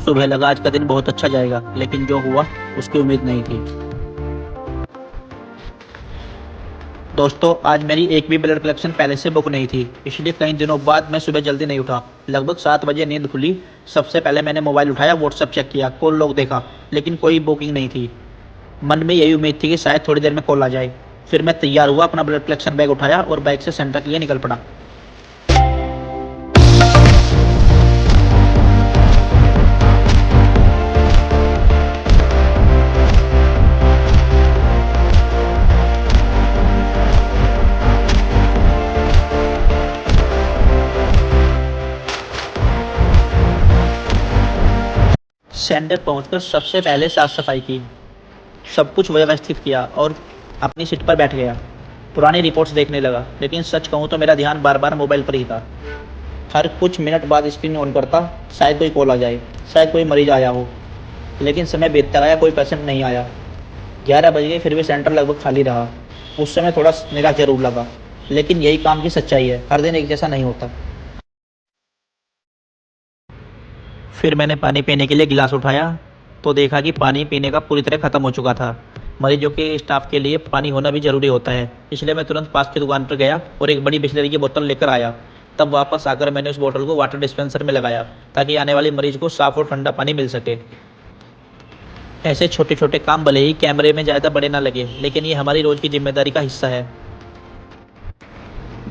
सुबह लगा आज का दिन बहुत अच्छा जाएगा, लेकिन जो हुआ उसकी उम्मीद नहीं थी। दोस्तों, आज मेरी एक भी ब्लड कलेक्शन पहले से बुक नहीं थी, इसलिए कई दिनों बाद मैं सुबह जल्दी नहीं उठा। लगभग 7 बजे नींद खुली। सबसे पहले मैंने मोबाइल उठाया, व्हाट्सएप चेक किया, कॉल लॉग देखा, लेकिन कोई बुकिंग नहीं थी। मन में यही उम्मीद थी कि शायद थोड़ी देर में कॉल आ जाए। फिर मैं तैयार हुआ, अपना ब्लड कलेक्शन बैग उठाया और बाइक से सेंटर के लिए निकल पड़ा। सेंटर पहुंचकर सबसे पहले साफ सफाई की, सब कुछ व्यवस्थित किया और अपनी सीट पर बैठ गया। पुरानी रिपोर्ट्स देखने लगा, लेकिन सच कहूँ तो मेरा ध्यान बार बार मोबाइल पर ही था। हर कुछ मिनट बाद स्क्रीन ऑन करता, शायद कोई कॉल आ जाए, शायद कोई मरीज आया हो। लेकिन समय बीतता गया, कोई पेशेंट नहीं आया। 11 बज गए, फिर भी सेंटर लगभग खाली रहा। उस समय थोड़ा निराश जरूर लगा, लेकिन यही काम की सच्चाई है, हर दिन एक जैसा नहीं होता। फिर मैंने पानी पीने के लिए गिलास उठाया, तो देखा कि पानी पीने का पूरी तरह ख़त्म हो चुका था। मरीजों के स्टाफ के लिए पानी होना भी ज़रूरी होता है, इसलिए मैं तुरंत पास की दुकान पर गया और एक बड़ी बिस्लरी की बोतल लेकर आया। तब वापस आकर मैंने उस बोतल को वाटर डिस्पेंसर में लगाया, ताकि आने वाले मरीज को साफ़ और ठंडा पानी मिल सके। ऐसे छोटे छोटे काम भले ही कैमरे में ज़्यादा बड़े ना लगे, लेकिन ये हमारी रोज़ की जिम्मेदारी का हिस्सा है।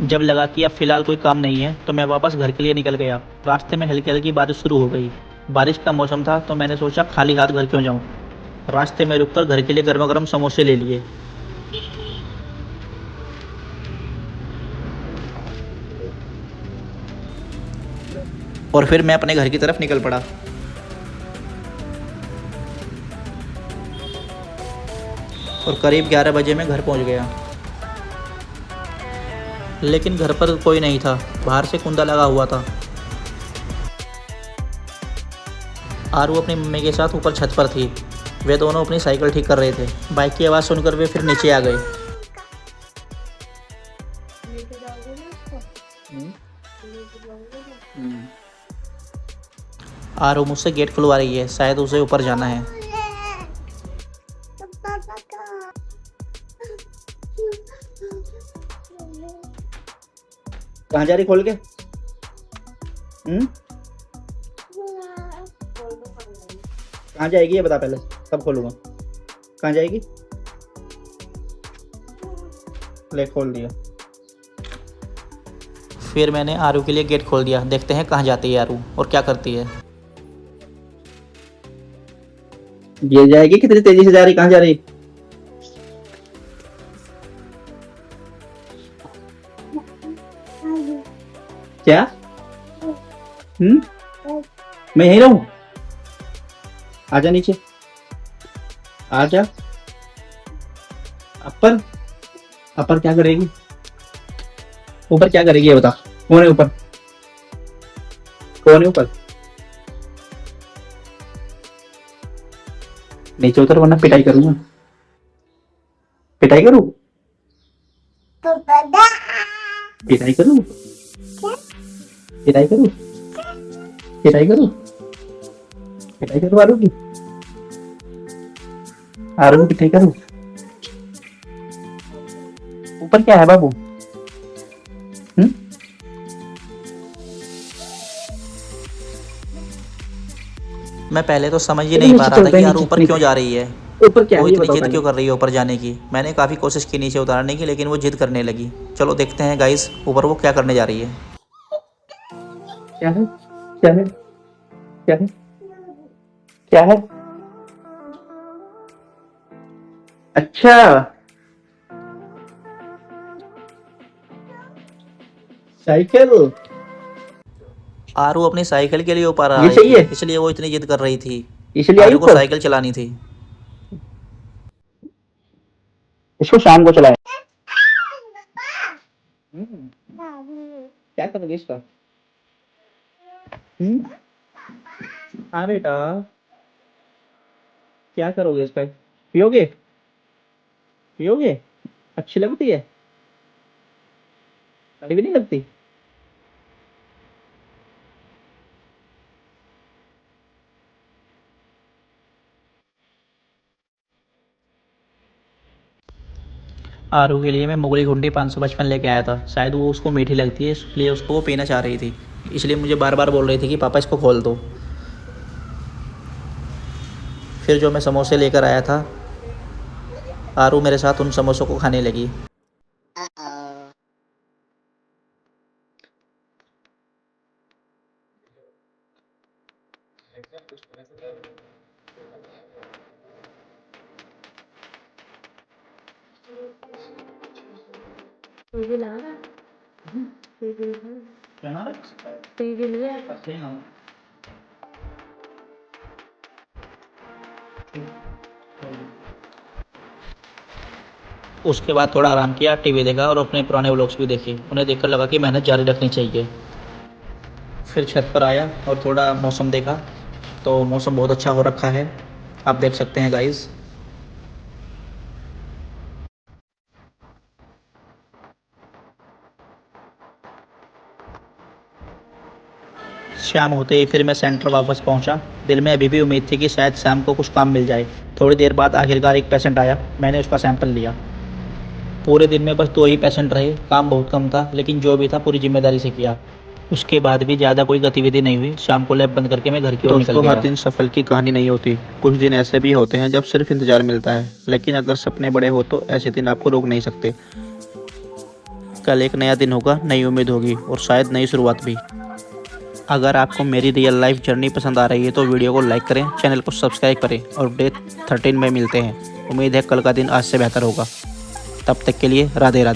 जब लगा कि अब फिलहाल कोई काम नहीं है, तो मैं वापस घर के लिए निकल गया। रास्ते में हल्की हल्की बारिश शुरू हो गई। बारिश का मौसम था, तो मैंने सोचा खाली हाथ घर क्यों जाऊं। रास्ते में रुककर घर के लिए गर्मा गर्म समोसे ले लिए और फिर मैं अपने घर की तरफ निकल पड़ा। और करीब 11 बजे मैं घर पहुंच गया, लेकिन घर पर कोई नहीं था। बाहर से कुंदा लगा हुआ था। आरू अपनी मम्मी के साथ ऊपर छत पर थी। वे दोनों अपनी साइकिल ठीक कर रहे थे। बाइक की आवाज़ सुनकर वे फिर नीचे आ गए। आरू मुझसे गेट खुलवा रही है, शायद उसे ऊपर जाना है। कहाँ जा रही खोल के? कहाँ जाएगी ये बता पहले, तब खोलूंगा। कहाँ जाएगी? ले खोल दिया। फिर मैंने आरू के लिए गेट खोल दिया। देखते हैं कहाँ जाती है आरू और क्या करती है। ये जाएगी, कितनी तेजी से जा रही, कहाँ जा रही? क्या? मैं यहीं रहूं? आजा नीचे, आजा। अपर, अपर क्या करेगी? ऊपर क्या करेगी ये बता। कौन है ऊपर? कौन है ऊपर? नीचे उतर वरना पिटाई करूंगा। पिटाई करूं? पिटाई करूं? पिटाई करूं? पिटाई करूं? पिटाई करूं आरू की? आरू की पिटाई करूं? ऊपर क्या है बाबू? मैं पहले तो समझ ही नहीं पा रहा था कि यार ऊपर क्यों जा रही है। ऊपर क्या है, वो इतनी जिद क्यों कर रही है ऊपर जाने की। मैंने काफ़ी कोशिश की नीचे उतारने की, लेकिन वो जिद करने लगी। चलो देखते हैं गाइस, ऊपर वो क्या करने जा रही है। क्या है? क्या है? क्या है? क्या है? अच्छा, साइकिल। आरू अपनी साइकिल के लिए ऊपर आ रही थी, इसलिए वो इतनी जिद कर रही थी। इसलिए आरू को साइकिल चलानी थी। इसको शाम को चलाए। क्या करोगे इसका? हाँ बेटा, क्या करोगे इसका? पियोगे? पियोगे? अच्छी लगती है? कड़ी भी नहीं लगती? आरू के लिए मैं मुगली घुंडी 555 लेके आया था। शायद वो उसको मीठी लगती है, इसलिए उसको वो पीना चाह रही थी। इसलिए मुझे बार बार बोल रही थी कि पापा इसको खोल दो। फिर जो मैं समोसे लेकर आया था, आरू मेरे साथ उन समोसों को खाने लगी। उसके बाद थोड़ा आराम किया, टीवी देखा और अपने पुराने व्लॉग्स भी देखे। उन्हें देखकर लगा कि मेहनत जारी रखनी चाहिए। फिर छत पर आया और थोड़ा मौसम देखा, तो मौसम बहुत अच्छा हो रखा है, आप देख सकते हैं गाइस। शाम होते ही फिर मैं सेंटर वापस पहुंचा। दिल में अभी भी उम्मीद थी कि शायद शाम को कुछ काम मिल जाए। थोड़ी देर बाद आखिरकार एक पेशेंट आया, मैंने उसका सैंपल लिया। पूरे दिन में बस 2 ही पेशेंट रहे, काम बहुत कम था, लेकिन जो भी था पूरी जिम्मेदारी से किया। उसके बाद भी ज़्यादा कोई गतिविधि नहीं हुई। शाम को लैब बंद करके मैं घर की ओर निकल दोस्तों, गया। हर दिन सफल की कहानी नहीं होती। कुछ दिन ऐसे भी होते हैं जब सिर्फ इंतजार मिलता है, लेकिन अगर सपने बड़े हो तो ऐसे दिन आपको रोक नहीं सकते। कल एक नया दिन होगा, नई उम्मीद होगी और शायद नई शुरुआत भी। अगर आपको मेरी रियल लाइफ जर्नी पसंद आ रही है तो वीडियो को लाइक करें, चैनल को सब्सक्राइब करें और डे 13 में मिलते हैं। उम्मीद है कल का दिन आज से बेहतर होगा। तब तक के लिए राधे राधे।